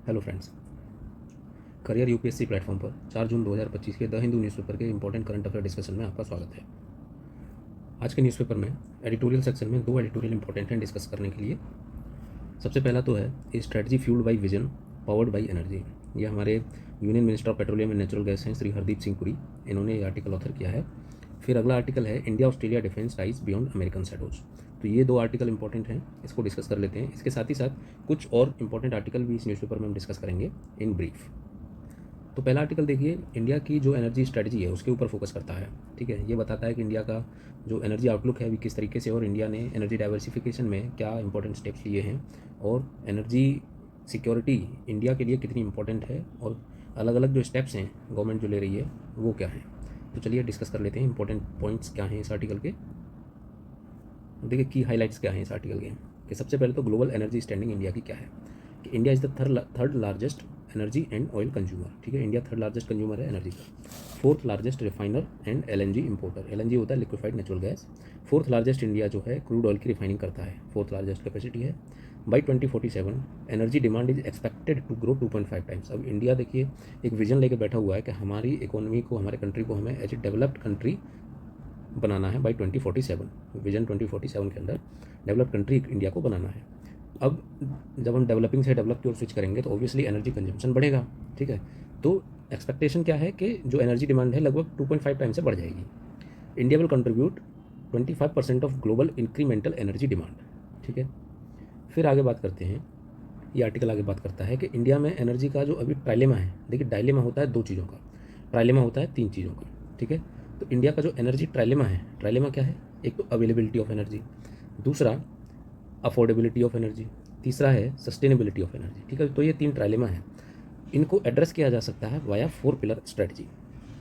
Hello friends, career UPSC platform पर 4 जून 2025 के the Hindu newspaper के इंपॉर्टेंट करंट अफेयर डिस्कशन में आपका स्वागत है। आज के न्यूज़पेपर में एडिटोरियल सेक्शन में 2 एडिटोरियल इंपॉर्टेंट हैं डिस्कस करने के लिए। सबसे पहला तो है ए strategy fuelled by vision powered by energy. ये हमारे union minister of petroleum and natural gas हैं श्री हरदीप सिंह पुरी, इन्होंने ये आर्टिकल ऑथर किया है। फिर अगला आर्टिकल है India Australia defence ties beyond American shadows. तो ये 2 आर्टिकल इंपॉर्टेंट हैं, इसको डिस्कस कर लेते हैं। इसके साथ ही साथ कुछ और इंपॉर्टेंट आर्टिकल भी इस न्यूज़पेपर में हम डिस्कस करेंगे इन ब्रीफ। तो पहला आर्टिकल देखिए, इंडिया की जो एनर्जी स्ट्रेटजी है उसके ऊपर फोकस करता है। ठीक है, ये बताता है कि इंडिया का जो एनर्जी आउटलुक है वो किस तरीके से, और इंडिया ने एनर्जी डाइवर्सिफिकेशन में क्या इंपॉर्टेंट स्टेप्स लिए हैं, और एनर्जी सिक्योरिटी इंडिया के लिए कितनी इंपॉर्टेंट है, और अलग अलग जो स्टेप्स हैं गवर्नमेंट जो ले रही है वो क्या है। तो चलिए डिस्कस कर लेते हैं इंपॉर्टेंट पॉइंट्स क्या हैं इस आर्टिकल के। देखिए की हाईलाइट्स क्या हैं इस आर्टिकल के, कि सबसे पहले तो ग्लोबल एनर्जी स्टैंडिंग इंडिया की क्या है, कि India is the third largest energy and oil consumer. ठीक है, इंडिया थर्ड लार्जेस्ट कंज्यूमर है एनर्जी का। Fourth largest refiner and LNG importer, LNG होता है liquefied natural gas. Fourth largest India जो है क्रूड ऑयल की रिफाइनिंग करता है, फोर्थ लार्जेस्ट कैपेसिटी है। By 2047 energy demand is expected to grow 2.5 times. अब इंडिया देखिए एक विजन लेके बैठा हुआ है कि हमारी इकोनॉमी को, हमारे कंट्री को हमें एज ए डेवलप्ड कंट्री बनाना है बाई 2047। विजन 2047 के अंदर डेवलप्ड कंट्री इंडिया को बनाना है। अब जब हम डेवलपिंग से डेवलप की ओर स्विच करेंगे तो ऑब्वियसली एनर्जी कंजम्पशन बढ़ेगा। ठीक है, तो एक्सपेक्टेशन क्या है कि जो एनर्जी डिमांड है लगभग 2.5 टाइम से बढ़ जाएगी। India will contribute 25% of global incremental energy demand. ठीक है, फिर आगे बात करते हैं, ये आर्टिकल आगे बात करता है कि इंडिया में एनर्जी का जो अभी ट्राइलेमा है, देखिए डायलेमा होता है 2 चीज़ों का, ट्राइलेमा होता है 3 चीज़ों का। ठीक है, तो इंडिया का जो एनर्जी ट्राइलेमा है, ट्राइलेमा क्या है, एक तो अवेलेबिलिटी ऑफ एनर्जी, दूसरा अफोर्डेबिलिटी ऑफ एनर्जी, तीसरा है सस्टेनेबिलिटी ऑफ एनर्जी। ठीक है, तो ये 3 ट्राइलेमा है, इनको एड्रेस किया जा सकता है वाया 4 पिलर स्ट्रेटजी।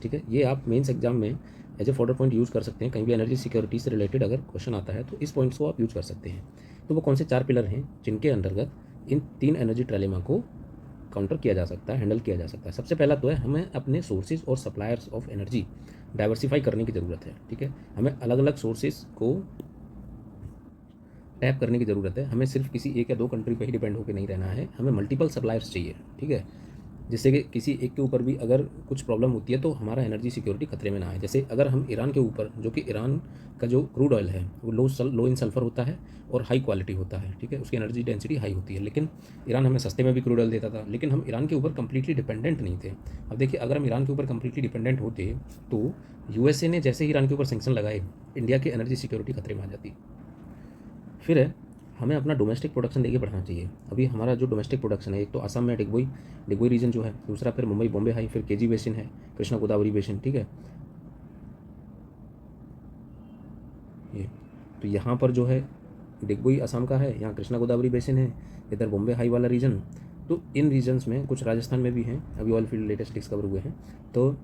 ठीक है, ये आप मेंस एग्जाम में as a fodder point use कर सकते हैं, कहीं भी एनर्जी सिक्योरिटी से रिलेटेड अगर क्वेश्चन आता है तो इस पॉइंट्स को आप यूज़ कर सकते हैं। तो वो कौन से 4 पिलर हैं जिनके अंतर्गत इन 3 एनर्जी ट्राइलेमा को काउंटर किया जा सकता है, हैंडल किया जा सकता है। सबसे पहला तो है हमें अपने सोर्सेज और सप्लायर्स ऑफ एनर्जी डाइवर्सिफाई करने की ज़रूरत है। ठीक है, हमें अलग अलग सोर्सेज को टैप करने की ज़रूरत है, हमें सिर्फ किसी एक या 2 कंट्री पे ही डिपेंड होकर नहीं रहना है, हमें मल्टीपल सप्लायर्स चाहिए। ठीक है, जिससे कि किसी एक के ऊपर भी अगर कुछ प्रॉब्लम होती है तो हमारा एनर्जी सिक्योरिटी खतरे में ना आए। जैसे अगर हम ईरान के ऊपर, जो कि ईरान का जो क्रूड ऑयल है वो लो इन सल्फर होता है और हाई क्वालिटी होता है। ठीक है, उसकी एनर्जी डेंसिटी हाई होती है, लेकिन ईरान हमें सस्ते में भी क्रूड ऑयल देता था, लेकिन हम ईरान के ऊपर कंप्लीटली डिपेंडेंट नहीं थे। अब देखिए अगर हम ईरान के ऊपर कंप्लीटली डिपेंडेंट होते तो यूएसए ने जैसे ही ईरान के ऊपर सेंक्शन लगाए, इंडिया की एनर्जी सिक्योरिटी खतरे में आ जाती। फिर है हमें अपना डोमेस्टिक प्रोडक्शन देखिए बढ़ाना चाहिए। अभी हमारा जो डोमेस्टिक प्रोडक्शन है, एक तो असम में डिगबोई रीजन जो है, दूसरा फिर मुंबई बॉम्बे हाई, फिर केजी बेसिन है, कृष्णा गोदावरी बेसिन। ठीक है, ये तो यहाँ पर जो है डिगबोई असम का है, यहाँ कृष्णा गोदावरी बेसिन है, इधर बॉम्बे हाई वाला रीजन। तो इन रीजन्स में कुछ राजस्थान में भी हैं, अभी ऑयल फील्ड लेटेस्ट डिस्कवर हुए हैं। तो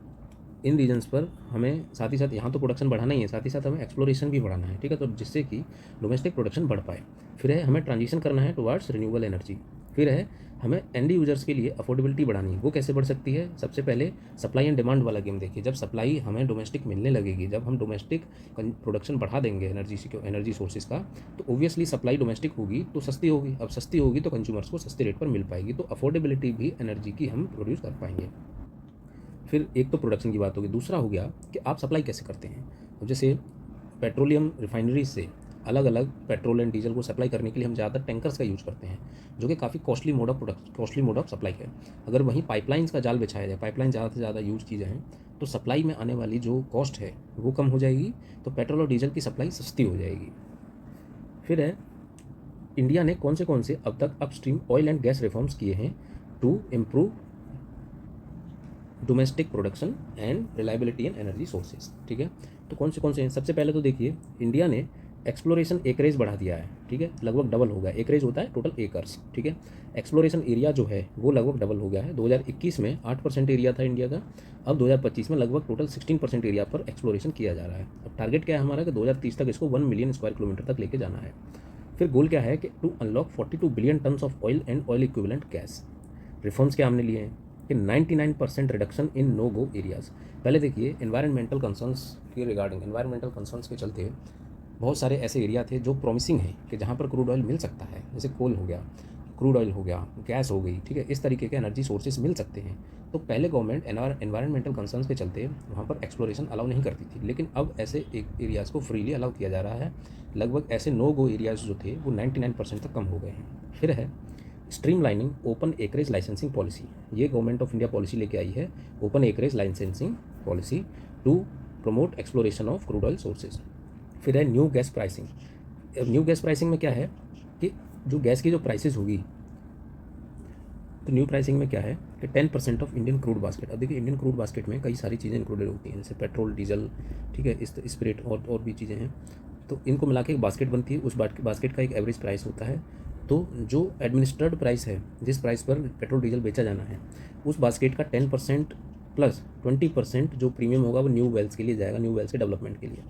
इन रीजन्स पर हमें साथ ही साथ यहाँ तो प्रोडक्शन बढ़ाना ही है, साथ ही साथ हमें एक्सप्लोरेशन भी बढ़ाना है। ठीक है, तो जिससे कि डोमेस्टिक प्रोडक्शन बढ़ पाए। फिर है हमें ट्रांजिशन करना है टुवर्ड्स रिन्यूएबल एनर्जी। फिर है हमें एंड यूजर्स के लिए अफोर्डेबिलिटी बढ़ानी है। वो कैसे बढ़ सकती है, सबसे पहले सप्लाई एंड डिमांड वाला गेम देखिए। जब सप्लाई हमें डोमेस्टिक मिलने लगेगी, जब हम डोमेस्टिक प्रोडक्शन बढ़ा देंगे एनर्जी सोर्सेज का, तो ओब्वियसली सप्लाई डोमेस्टिक होगी तो सस्ती होगी। अब सस्ती होगी तो कंज्यूमर्स को सस्ते रेट पर मिल पाएगी, तो अफोर्डेबिलिटी भी एनर्जी की हम प्रोड्यूस कर पाएंगे। फिर एक तो प्रोडक्शन की बात होगी, दूसरा हो गया कि आप सप्लाई कैसे करते हैं। अब जैसे पेट्रोलियम रिफाइनरीज से अलग अलग पेट्रोल एंड डीजल को सप्लाई करने के लिए हम ज़्यादातर टैंकर्स का यूज़ करते हैं, जो कि काफ़ी कॉस्टली मोड ऑफ सप्लाई है। अगर वहीं पाइपलाइंस का जाल बिछाया जाए, पाइपलाइन ज़्यादा से ज़्यादा यूज़ की जाए, तो सप्लाई में आने वाली जो कॉस्ट है वो कम हो जाएगी, तो पेट्रोल और डीजल की सप्लाई सस्ती हो जाएगी। फिर है इंडिया ने कौन से अब तक upstream oil and gas reforms किए हैं to improve domestic production and reliability and energy sources. ठीक है, तो कौन से हैं। सबसे पहले तो देखिए इंडिया ने एक्सप्लोरेशन एकरेज बढ़ा दिया है। ठीक है, लगभग डबल हो गया। एकरेज होता है टोटल एकर्स। ठीक है, एक्सप्लोरेशन एरिया जो है वो लगभग डबल हो गया है। 2021 में 8% एरिया था इंडिया का, अब 2025 में लगभग टोटल 16% एरिया पर एक्सप्लोरेशन किया जा रहा है। अब टारगेट क्या है हमारा कि 2030 तक इसको 1 मिलियन स्क्वायर किलोमीटर तक लेके जाना है। फिर गोल क्या है कि to unlock 42 billion tons of oil and oil equivalent gas. Reforms क्या हमने लिए हैं कि 99% reduction in no go areas. पहले देखिए एनवायरमेंटल कंसर्न्स के रिगार्डिंग, एनवायरमेंटल कंसर्न्स के चलते बहुत सारे ऐसे एरिया थे जो प्रॉमिसिंग हैं कि जहाँ पर क्रूड ऑयल मिल सकता है, जैसे कोल हो गया। क्रूड ऑयल हो गया, गैस हो गई, ठीक है, इस तरीके के एनर्जी सोर्सेज मिल सकते हैं। तो पहले गवर्नमेंट एनवायरमेंटल कंसर्न्स के चलते वहाँ पर एक्सप्लोरेशन अलाउ नहीं करती थी, लेकिन अब ऐसे एक एरियाज़ को फ्रीली अलाउ किया जा रहा है। लगभग ऐसे नो गो एरियाज़ जो थे वो 99% तक कम हो गए हैं। फिर है streamlining open acreage licensing policy. ये गवर्नमेंट ऑफ इंडिया पॉलिसी लेके आई है, open acreage licensing policy to promote exploration of crude oil sources. फिर है new gas pricing. New gas pricing में क्या है कि जो गैस की जो प्राइसेस होगी, तो न्यू प्राइसिंग में क्या है कि 10% ऑफ इंडियन क्रूड बास्केट। अब देखिए इंडियन क्रूड बास्केट में कई सारी चीज़ें इंक्लूडेड होती हैं, जैसे पेट्रोल, डीजल, ठीक है, इस स्पिरिट और भी चीज़ें हैं। तो इनको मिला के एक बास्केट बनती है, उस बास्केट का एक एवरेज प्राइस होता है। तो जो एडमिनिस्ट्रेड प्राइस है, जिस प्राइस पर पेट्रोल डीजल बेचा जाना है, उस बास्केट का 10% प्लस 20% जो प्रीमियम होगा वो न्यू वेल्स के लिए जाएगा, न्यू वेल्स के डेवलपमेंट के लिए।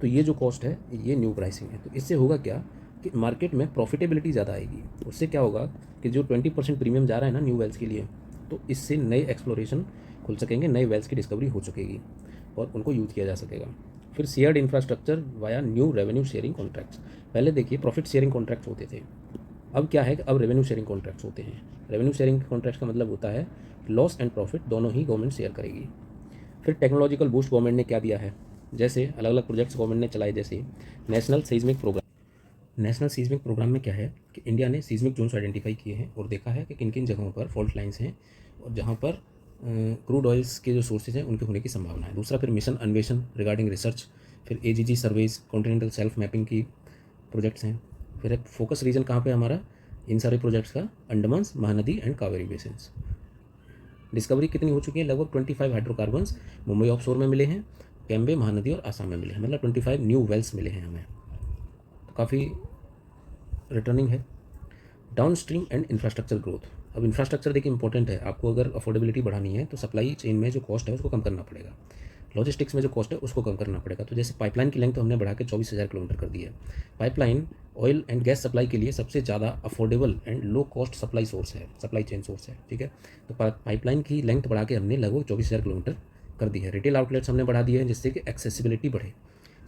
तो ये जो कॉस्ट है ये न्यू प्राइसिंग है। तो इससे होगा क्या कि मार्केट में प्रॉफिटेबिलिटी ज़्यादा आएगी। उससे क्या होगा कि जो 20% प्रीमियम जा रहा है ना न्यू वेल्स के लिए, तो इससे नए एक्सप्लोरेशन खुल सकेंगे, नए वेल्स की डिस्कवरी हो सकेगी और उनको यूज़ किया जा सकेगा। फिर shared infrastructure via new revenue sharing contracts. पहले देखिए प्रॉफिट शेयरिंग कॉन्ट्रैक्ट्स होते थे, अब क्या है कि अब रेवेन्यू शेयरिंग कॉन्ट्रैक्ट्स होते हैं। रेवेन्यू शेयरिंग कॉन्ट्रैक्ट्स का मतलब होता है लॉस एंड प्रॉफिट दोनों ही गवर्नमेंट शेयर करेगी। फिर टेक्नोलॉजिकल बूस्ट गवर्नमेंट ने क्या दिया है, जैसे अलग अलग प्रोजेक्ट्स गवर्नमेंट ने चलाए, जैसे national seismic programme. National seismic programme में क्या है कि इंडिया ने सीज्मिक जोन्स आइडेंटिफाई किए हैं और देखा है कि किन किन जगहों पर फॉल्ट लाइंस हैं और जहाँ पर क्रूड ऑयल्स के जो सोर्सेज हैं उनके होने की संभावना है। दूसरा फिर मिशन अन्वेषण रिगार्डिंग रिसर्च। फिर AGG surveys, continental self mapping की प्रोजेक्ट्स हैं। फिर एक फोकस रीजन कहाँ पे हमारा इन सारे प्रोजेक्ट्स का, Andaman Mahanadi and Kaveri basins. Discovery कितनी हो चुकी है, लगभग 25 हाइड्रोकार्बन्स मुंबई ऑफशोर में मिले हैं, कैम्बे महानदी और आसाम में मिले हैं, मतलब 25 न्यू वेल्स मिले हैं हमें, तो काफ़ी रिटर्निंग है। Down stream and infrastructure growth. अब इंफ्रास्ट्रक्चर देखिए इंपॉर्टेंट है, आपको अगर अफोर्डेबिलिटी बढ़ानी है तो सप्लाई चेन में जो कॉस्ट है उसको कम करना पड़ेगा, लॉजिस्टिक्स में जो कॉस्ट है उसको कम करना पड़ेगा। तो जैसे पाइपलाइन की लेंथ तो हमने बढ़ा के 24,000 किलोमीटर कर दी है। Pipeline oil and gas supply के लिए सबसे ज़्यादा affordable and low cost supply source है, सप्लाई चेन सोर्स है, ठीक है। तो पाइपलाइन की लेंथ बढ़ा के हमने लगभग 24,000 किलोमीटर कर दी है। रिटेल आउटलेट्स हमने बढ़ा दिए हैं जिससे कि एक्सेसिबिलिटी बढ़े।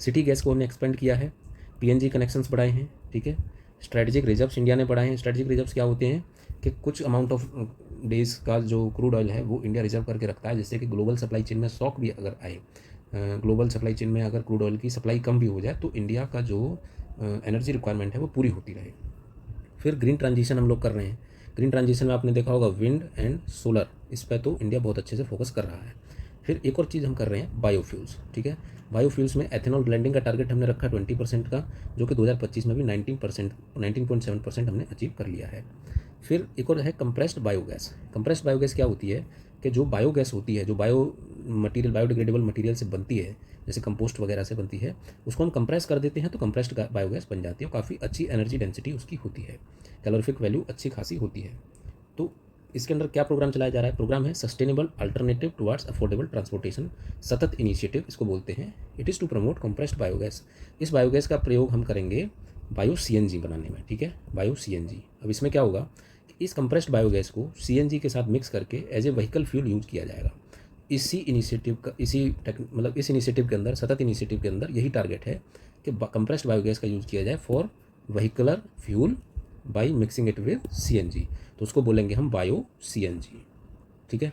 सिटी गैस को हमने एक्सपेंड किया है, पीएनजी कनेक्शंस बढ़ाए हैं, ठीक है। स्ट्रेटेजिक रिजर्व्स इंडिया ने बढ़ाए हैं। स्ट्रेटेजिक रिजर्व्स क्या होते हैं कि कुछ अमाउंट ऑफ डेज का जो क्रूड ऑयल है वो इंडिया रिजर्व करके रखता है, जिससे कि ग्लोबल सप्लाई चेन में शॉक भी अगर आए, ग्लोबल सप्लाई चेन में अगर क्रूड ऑयल की सप्लाई कम भी हो जाए तो इंडिया का जो एनर्जी रिक्वायरमेंट है वो पूरी होती रहे। फिर ग्रीन ट्रांजिशन हम लोग कर रहे हैं। ग्रीन ट्रांजिशन में आपने देखा होगा विंड एंड सोलर, इस पर तो इंडिया बहुत अच्छे से फोकस कर रहा है। फिर एक और चीज़ हम कर रहे हैं बायोफ्यूल्स, ठीक है। बायोफ्यूल्स में एथेनॉल ब्लेंडिंग का टारगेट हमने रखा 20% का, जो कि 2025 में भी 19.7% हमने अचीव कर लिया है। फिर एक और है कंप्रेस्ड बायोगैस। कंप्रेस्ड बायोगैस क्या होती है कि जो बायोगैस होती है, जो बायोडिग्रेडेबल मटेरियल से बनती है, जैसे कंपोस्ट वगैरह से बनती है, उसको हम कंप्रेस कर देते हैं तो कंप्रेस्ड बायोगैस बन जाती है। काफ़ी अच्छी एनर्जी डेंसिटी उसकी होती है, कैलोरीफिक वैल्यू अच्छी खासी होती है। तो इसके अंदर क्या प्रोग्राम चलाया जा रहा है, प्रोग्राम है sustainable alternative towards affordable transportation, सतत इनिशिएटिव इसको बोलते हैं। It is to promote compressed biogas. इस बायोगैस का प्रयोग हम करेंगे बायो सीएनजी बनाने में, ठीक है, बायो सीएनजी। अब इसमें क्या होगा कि इस कंप्रेस्ड बायोगैस को सीएनजी के साथ मिक्स करके as a vehicle fuel use किया जाएगा। इसी इनिशिएटिव का मतलब इस इनिशिएटिव के अंदर, सतत इनिशिएटिव के अंदर यही टारगेट है कि कंप्रेस्ड बायोगैस का यूज़ किया जाए for vehicular fuel by mixing it with CNG, तो उसको बोलेंगे हम बायो सीएनजी, ठीक है।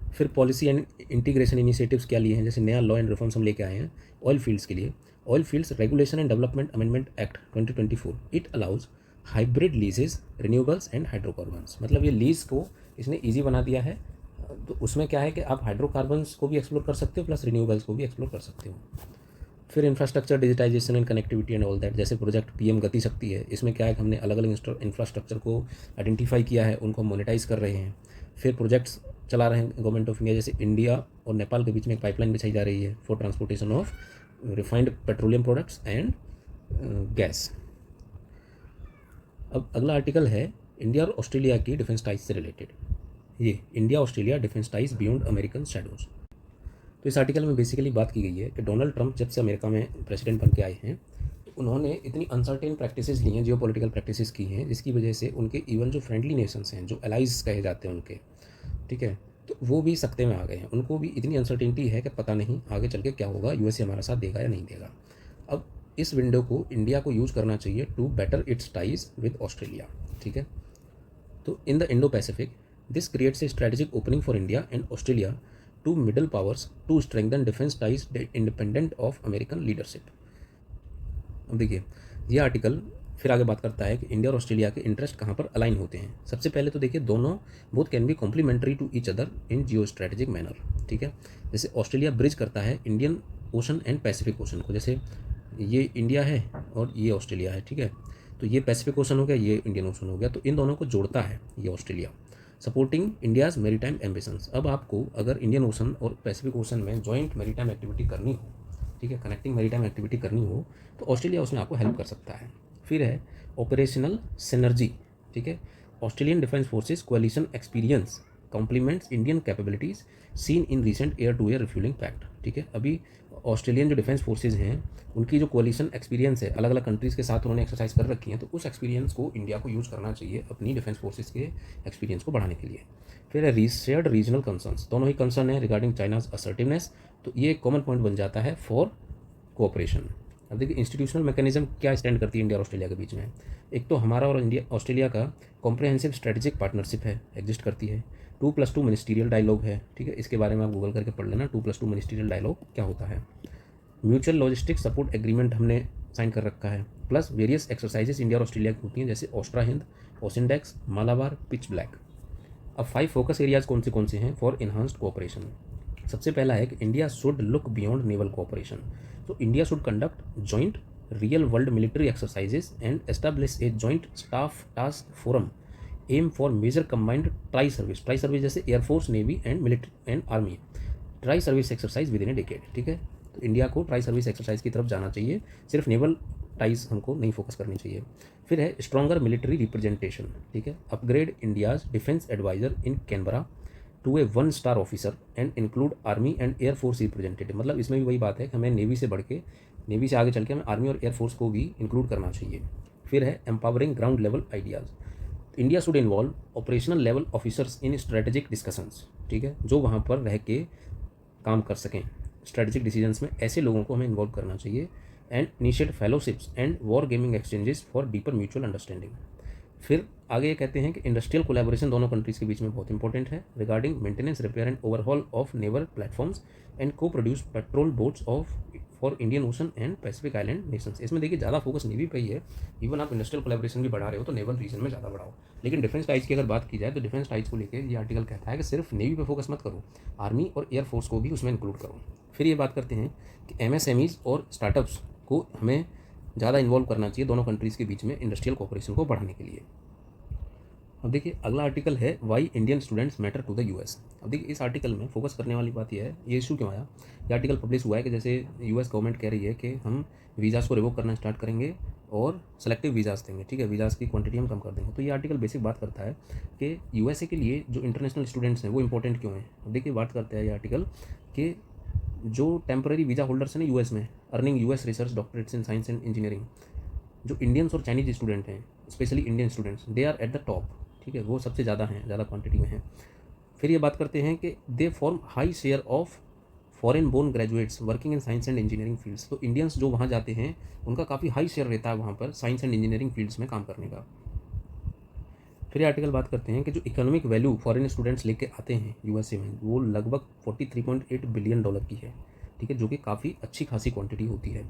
फिर पॉलिसी एंड इंटीग्रेशन इनिशिएटिव्स क्या लिए हैं, जैसे नया लॉ एंड रिफॉर्म्स हम लेके आए हैं ऑयल फील्ड्स के लिए। Oil fields regulation and development amendment act 2024 it allows hybrid लीजेस, renewables and hydrocarbons. मतलब ये लीज को इसने ईजी बना दिया है। तो उसमें क्या है कि आप हाइड्रोकार्बन्स को भी एक्सप्लोर कर सकते हो प्लस रिन्यूएबल्स को भी एक्सप्लोर कर सकते हो। फिर infrastructure digitisation and connectivity and all that, जैसे प्रोजेक्ट पीएम गति शक्ति है, इसमें क्या है कि हमने अलग अलग इंफ्रास्ट्रक्चर को आइडेंटिफाई किया है, उनको मोनेटाइज कर रहे हैं। फिर प्रोजेक्ट्स चला रहे हैं गवर्नमेंट ऑफ इंडिया, जैसे इंडिया और नेपाल के बीच में एक पाइपलाइन बिछाई जा रही है for transportation of refined petroleum products and gas. अब अगला आर्टिकल है इंडिया और ऑस्ट्रेलिया की डिफेंस टाइज से रिलेटेड। ये India Australia defence ties beyond American shadows. तो इस आर्टिकल में बेसिकली बात की गई है कि डोनाल्ड ट्रंप जब से अमेरिका में प्रेसिडेंट बन के आए हैं तो उन्होंने इतनी अनसर्टेन प्रैक्टिसेस ली हैं, जियो पॉलिटिकल प्रैक्टिसेस की हैं, जिसकी वजह से उनके इवन जो फ्रेंडली नेशंस हैं, जो एलाइज कहे जाते हैं उनके, ठीक है, तो वो भी सख्ते में आ गए हैं। उनको भी इतनी अनसर्टेनिटी है कि पता नहीं आगे चल के क्या होगा, यूएसए हमारा साथ देगा या नहीं देगा। अब इस विंडो को इंडिया को यूज़ करना चाहिए to better its ties with Australia, ठीक है। तो in the Indo Pacific this creates a strategic opening for India and Australia to middle powers to strengthen defence ties independent of American leadership. अब देखिए ये article फिर आगे बात करता है कि इंडिया और ऑस्ट्रेलिया के इंटरेस्ट कहाँ पर अलाइन होते हैं। सबसे पहले तो देखिए दोनों both can be complementary to each other in geo strategic manner, ठीक है। जैसे ऑस्ट्रेलिया ब्रिज करता है Indian Ocean and Pacific Ocean को, जैसे ये इंडिया है और ये ऑस्ट्रेलिया है, ठीक है। तो ये पैसिफिक ओशन हो गया, ये इंडियन ओशन हो गया, तो इन दोनों को जोड़ता है ये Australia, supporting India's maritime ambitions. अब आपको अगर इंडियन ओशन और पैसिफिक ओशन में जॉइंट मेरीटाइम एक्टिविटी करनी हो, ठीक है, कनेक्टिंग मेरीटाइम एक्टिविटी करनी हो, तो ऑस्ट्रेलिया उसमें आपको हेल्प कर सकता है। फिर है ऑपरेशनल सिनर्जी, ठीक है। Australian defence forces coalition experience complements Indian capabilities seen in recent air to air refuelling pact, ठीक है। अभी ऑस्ट्रेलियन जो डिफेंस फोर्सेज हैं उनकी जो कोalition एक्सपीरियंस है, अलग अलग कंट्रीज़ के साथ उन्होंने एक्सरसाइज कर रखी है, तो उस एक्सपीरियंस को इंडिया को यूज़ करना चाहिए अपनी डिफेंस फोर्सेज के एक्सपीरियंस को बढ़ाने के लिए। फिर है शेयर्ड रीजनल कंसर्न्स, दोनों ही कंसर्न है रिगार्डिंग चाइनाज असर्टिवनेस, तो ये एक कॉमन पॉइंट बन जाता है फॉर कोऑपरेशन। अब देखिए इंस्टीट्यूशनल मैकेनिज्म क्या स्टैंड करती है इंडिया और ऑस्ट्रेलिया के बीच में। एक तो हमारा और इंडिया ऑस्ट्रेलिया का कॉम्प्रहेंसिव स्ट्रेटेजिक पार्टनरशिप है, एग्जिस्ट करती है। 2+2 मिनिस्टीरियल डायलॉग है, ठीक है। इसके बारे में आप गूगल करके पढ़ लेना 2+2 मिनिस्टीरियल डायलॉग क्या होता है। म्यूचुअल लॉजिस्टिक सपोर्ट एग्रीमेंट हमने साइन कर रखा है, प्लस वेरियस एक्सरसाइजेस इंडिया और ऑस्ट्रेलिया की होती हैं, जैसे ऑस्ट्रा हिंद, ओसिनडेक्स, मालाबार, पिच ब्लैक। अब 5 फोकस एरियाज कौन से हैं फॉर इन्हांस्ड कोऑपरेशन। सबसे पहला है कि India should look beyond naval cooperation, तो India should conduct joint real world military exercises and establish a joint staff task forum aim for major combined tri service जैसे air force, navy and military and army tri service exercise within a decade, ठीक है। तो India को try service exercise की तरफ जाना चाहिए, सिर्फ नेवल टाइज हमको नहीं फोकस करनी चाहिए। फिर है स्ट्रॉन्गर मिलिट्री रिप्रेजेंटेशन, ठीक है। Upgrade India's defence adviser in Canberra to a 1 star officer and include army and air force representative, मतलब इसमें भी वही बात है कि हमें नेवी से आगे चल के हमें आर्मी और एयरफोर्स को भी इंक्लूड करना चाहिए। फिर है empowering ground level ideas, India should involve operational level officers in strategic discussions, ठीक है, जो वहाँ पर रह के काम कर सकें स्ट्रेटेजिक डिसीजंस में, ऐसे लोगों को हमें इन्वॉल्व करना चाहिए। And initiate fellowships and war gaming exchanges for deeper mutual understanding. फिर आगे ये कहते हैं कि इंडस्ट्रियल कोलैबोरेशन दोनों कंट्रीज़ के बीच में बहुत इंपॉर्टेंट है regarding maintenance, repair and overhaul of naval platforms and coproduce patrol boats of for Indian Ocean and Pacific island nations. इसमें देखिए ज़्यादा फोकस नेवी पे ही है, इवन आप इंडस्ट्रियल कोलैबोरेशन भी बढ़ा रहे हो तो नेवल रीजन में ज़्यादा बढ़ाओ। लेकिन डिफेंस टाइज की अगर बात की जाए तो डिफेंस टाइज को लेकर ये आर्टिकल कहता है कि सिर्फ नेवी पे फोकस मत करो, आर्मी और एयरफोर्स को भी उसमें इंक्लूड करो। फिर ये बात करते हैं कि MSMEs और स्टार्टअप्स को हमें ज़्यादा इन्वॉल्व करना चाहिए दोनों कंट्रीज़ के बीच में इंडस्ट्रियल कोऑपरेशन को बढ़ाने के लिए। अब देखिए अगला आर्टिकल है why Indian students matter to the US। अब देखिए इस आर्टिकल में फोकस करने वाली बात यह है, ये इशू क्यों आया। ये आर्टिकल पब्लिश हुआ है कि जैसे US गवर्नमेंट कह रही है कि हम वीज़ाज़ को रिवोक करना स्टार्ट करेंगे और सेलेक्टिव वीज़ाज़ देंगे, ठीक है, वीज़ाज़ की क्वांटिटी हम कम कर देंगे। तो ये आर्टिकल बेसिक बात करता है कि USA के लिए जो इंटरनेशनल स्टूडेंट्स हैं वो इंपॉर्टेंट क्यों हैं। अब देखिए बात करता है ये आर्टिकल कि जो टेम्पररी वीज़ा होल्डर्स हैं ना US में, earning US research doctorates in science and engineering, जो इंडियंस और चाइनीज स्टूडेंट हैं, specially Indian students, they are at the top, ठीक है, वो सबसे ज़्यादा हैं, ज़्यादा क्वांटिटी में हैं। फिर ये बात करते हैं कि they form high share of foreign born graduates working in science and engineering fields. तो इंडियंस जो वहाँ जाते हैं उनका काफ़ी हाई शेयर रहता है वहाँ पर साइंस एंड इंजीनियरिंग फील्ड्स में काम करने का। फिर ये आर्टिकल बात करते हैं कि जो इकोनॉमिक वैल्यू फॉरेन स्टूडेंट्स लेके आते हैं USA में वो लगभग $43.8 बिलियन की है, ठीक है, जो कि काफ़ी अच्छी खासी क्वांटिटी होती है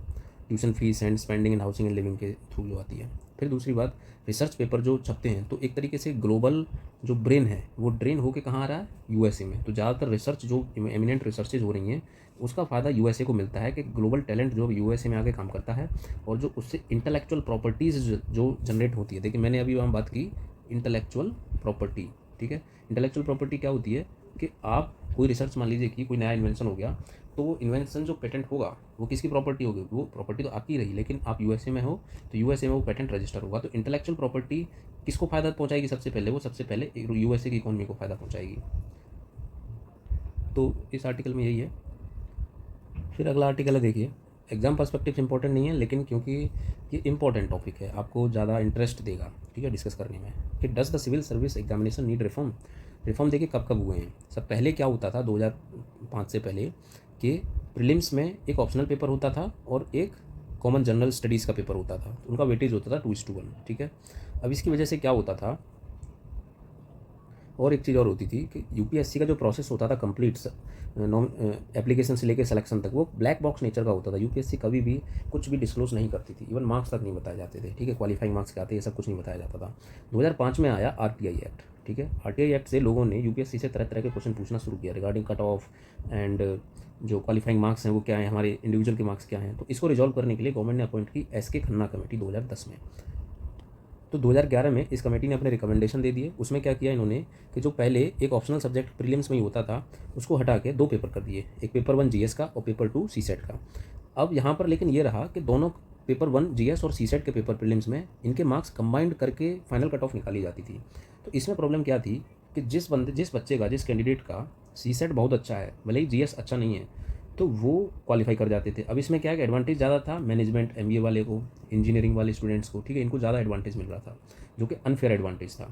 tuition fees and spending and housing and living के थ्रू जो आती है। फिर दूसरी बात, रिसर्च पेपर जो छपते हैं तो एक तरीके से ग्लोबल जो ब्रेन है वो ड्रेन होके कहाँ आ रहा है USA में। तो ज़्यादातर रिसर्च जो एमिनेंट रिसर्चेज हो रही हैं उसका फ़ायदा USA को मिलता है कि ग्लोबल टैलेंट जो USA में आके काम करता है और जो उससे इंटेलेक्चुअल प्रॉपर्टीज़ जो जनरेट होती है। देखिए मैंने अभी वहाँ बात की इंटेलेक्चुअल प्रॉपर्टी, ठीक है। इंटेलेक्चुअल प्रॉपर्टी क्या होती है कि आप कोई रिसर्च मान लीजिए कि कोई नया इन्वेंशन हो गया तो वो इन्वेंशन जो पेटेंट होगा वो किसकी प्रॉपर्टी होगी, वो प्रॉपर्टी तो आपकी रही, लेकिन आप USA में हो तो USA में वो पेटेंट रजिस्टर होगा। तो इंटेलेक्चुअल प्रॉपर्टी किसको फ़ायदा पहुंचाएगी, सबसे पहले वो सबसे पहले USA की इकोनॉमी को फ़ायदा पहुंचाएगी। तो इस आर्टिकल में यही है। फिर अगला आर्टिकल है, देखिए एग्जाम पर्सपेक्टिव से इंपॉर्टेंट नहीं है लेकिन क्योंकि ये इंपॉर्टेंट टॉपिक है आपको ज़्यादा इंटरेस्ट देगा, ठीक है, डिस्कस करने में कि does the civil service examination need reform. Reform देखिए कब कब हुए हैं। सब पहले क्या होता था 2005 से पहले कि प्रीलिम्स में एक ऑप्शनल पेपर होता था और एक कॉमन जनरल स्टडीज़ का पेपर होता था, उनका वेटेज होता था 2:1, ठीक है। अब इसकी वजह से क्या होता था, और एक चीज़ और होती थी कि यूपीएससी का जो प्रोसेस होता था कंप्लीट एप्लीकेशन से लेकर सिलेक्शन तक, वो ब्लैक बॉक्स नेचर का होता था। यूपीएससी कभी भी कुछ भी डिस्क्लोज नहीं करती थी, इवन मार्क्स तक नहीं बताए जाते थे, ठीक है। क्वालिफाइंग मार्क्स क्या आते ये सब कुछ नहीं बताया जाता था। 2005 में आया आरटीआई एक्ट, ठीक है। आरटीआई एक्ट से लोगों ने यूपीएससी से तरह तरह के क्वेश्चन पूछना शुरू किया रिगार्डिंग कट ऑफ एंड जो क्वालिफाइंग मार्क्स हैं वो क्या है, हमारे इंडिविजुअल के मार्क्स क्या हैं। तो इसको रिजॉल्व करने के लिए गवर्नमेंट ने अपॉइंट की एसके खन्ना कमेटी 2010 में। तो 2011 में इस कमेटी ने अपने रिकमेंडेशन दे दिए। उसमें क्या किया इन्होंने कि जो पहले एक ऑप्शनल सब्जेक्ट प्रीलिम्स में ही होता था उसको हटा के 2 पेपर कर दिए, एक पेपर 1 जीएस का और पेपर 2 सीसेट का। अब यहाँ पर लेकिन ये रहा कि दोनों पेपर 1 जीएस और सीसेट के पेपर प्रीलिम्स में इनके मार्क्स कंबाइंड करके फाइनल कट ऑफ निकाली जाती थी। तो इसमें प्रॉब्लम क्या थी कि जिस बच्चे का, जिस कैंडिडेट का सीसेट बहुत अच्छा है, भले ही जीएस अच्छा नहीं है, तो वो क्वालिफाई कर जाते थे। अब इसमें क्या है कि एडवांटेज ज़्यादा था मैनेजमेंट एमबीए वाले को, इंजीनियरिंग वाले स्टूडेंट्स को, ठीक है, इनको ज़्यादा एडवांटेज मिल रहा था, जो कि अनफेयर एडवांटेज था।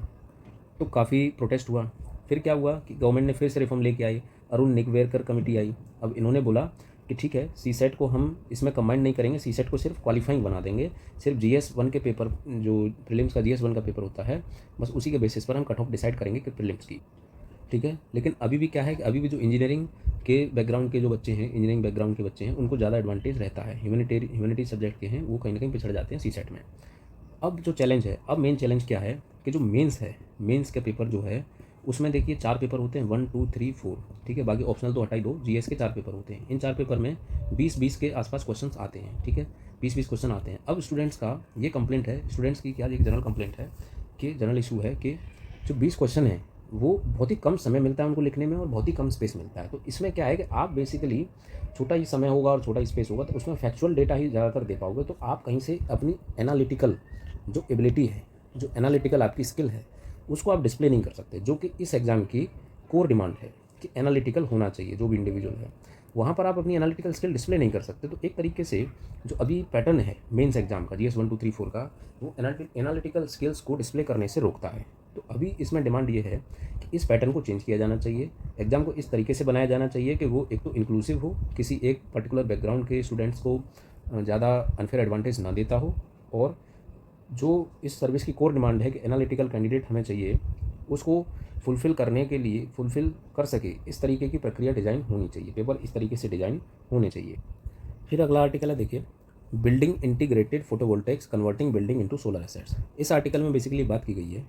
तो काफ़ी प्रोटेस्ट हुआ। फिर क्या हुआ कि गवर्नमेंट ने फिर से रिफॉर्म लेके आई, अरुण निगवेरकर कमेटी आई। अब इन्होंने बोला कि ठीक है, सीसेट को हम इसमें कंबाइन नहीं करेंगे, सीसेट को सिर्फ क्वालिफाइंग बना देंगे, सिर्फ जीएस 1 के पेपर, जो प्रीलिम्स का जीएस 1 का पेपर होता है, बस उसी के बेसिस पर हम कट ऑफ डिसाइड करेंगे कि प्रीलिम्स की, ठीक है। लेकिन अभी भी क्या है कि अभी भी जो इंजीनियरिंग के बैकग्राउंड के जो बच्चे हैं, इंजीनियरिंग बैकग्राउंड के बच्चे हैं, उनको ज़्यादा एडवांटेज रहता है। ह्यूमैनिटी सब्जेक्ट के हैं वो कहीं ना कहीं पिछड़ जाते हैं सीसेट में। अब जो चैलेंज है, अब मेन चैलेंज क्या है कि जो मेंस है, मेंस का पेपर जो है उसमें देखिए 4 पेपर होते हैं, 1 2 3 4, ठीक है। बाकी ऑप्शनल तो हटा ही दो, जीएस के 4 पेपर होते हैं। इन 4 पेपर में 20-20 के आसपास क्वेश्चन आते हैं, ठीक है, 20-20 क्वेश्चन आते हैं। अब स्टूडेंट्स का ये कंप्लेंट है, स्टूडेंट्स की क्या एक जनरल कंप्लेंट है कि जनरल इशू है कि जो 20 क्वेश्चन है वो बहुत ही कम समय मिलता है उनको लिखने में और बहुत ही कम स्पेस मिलता है। तो इसमें क्या है कि आप बेसिकली छोटा ही समय होगा और छोटा ही स्पेस होगा, तो उसमें फैक्चुअल डेटा ही ज़्यादातर दे पाओगे। तो आप कहीं से अपनी एनालिटिकल जो एबिलिटी है, जो एनालिटिकल आपकी स्किल है, उसको आप डिस्प्ले नहीं कर सकते, जो कि इस एग्ज़ाम की कोर डिमांड है कि एनालिटिकल होना चाहिए जो भी इंडिविजुअल है। वहाँ पर आप अपनी एनालिटिकल स्किल डिस्प्ले नहीं कर सकते। तो एक तरीके से जो अभी पैटर्न है मेंस एग्जाम का जीएस 1 2 3 4 का, वो एनालिटिकल स्किल्स को डिस्प्ले करने से रोकता है। तो अभी इसमें डिमांड ये है कि इस पैटर्न को चेंज किया जाना चाहिए, एग्ज़ाम को इस तरीके से बनाया जाना चाहिए कि वो एक तो इंक्लूसिव हो, किसी एक पर्टिकुलर बैकग्राउंड के स्टूडेंट्स को ज़्यादा अनफेयर एडवांटेज ना देता हो, और जो इस सर्विस की कोर डिमांड है कि एनालिटिकल कैंडिडेट हमें चाहिए, उसको फुलफ़िल करने के लिए फुलफ़िल कर सके, इस तरीके की प्रक्रिया डिज़ाइन होनी चाहिए, पेपर इस तरीके से डिज़ाइन होने चाहिए। फिर अगला आर्टिकल है, देखिए, building integrated photovoltaics converting building into solar assets. इस आर्टिकल में बेसिकली बात की गई है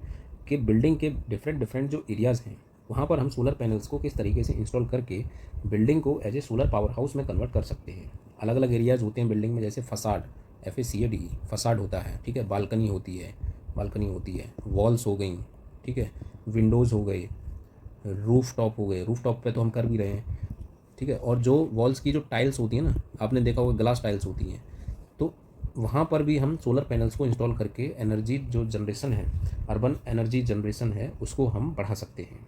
कि बिल्डिंग के डिफरेंट जो एरियाज़ हैं वहाँ पर हम सोलर पैनल्स को किस तरीके से इंस्टॉल करके बिल्डिंग को as a solar power house में कन्वर्ट कर सकते हैं। अलग अलग एरियाज़ होते हैं बिल्डिंग में, जैसे फसाड, FACAD फसाड होता है, ठीक है, बालकनी होती है, वॉल्स हो गई, ठीक है, विंडोज़ हो गए, रूफ टॉप हो गए, रूफ टॉप पे तो हम कर भी रहे हैं, ठीक है। और जो वॉल्स की जो टाइल्स होती हैं ना, आपने देखा होगा ग्लास टाइल्स होती हैं, तो वहाँ पर भी हम सोलर पैनल्स को इंस्टॉल करके एनर्जी जो जनरेशन है, अर्बन एनर्जी जनरेशन है, उसको हम बढ़ा सकते हैं।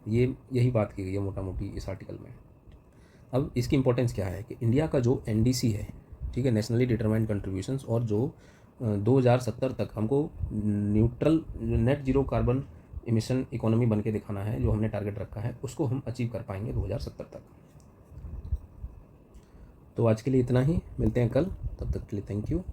यही बात की गई है मोटा मोटी इस आर्टिकल में। अब इसकी इंपॉर्टेंस क्या है कि इंडिया का जो NDC है, ठीक है, नेशनली डिटरमाइंड कंट्रीब्यूशंस, और जो 2070 तक हमको neutral net zero carbon emission economy बन के दिखाना है, जो हमने टारगेट रखा है, उसको हम अचीव कर पाएंगे 2070 तक। तो आज के लिए इतना ही, मिलते हैं कल, तब तक के लिए थैंक यू।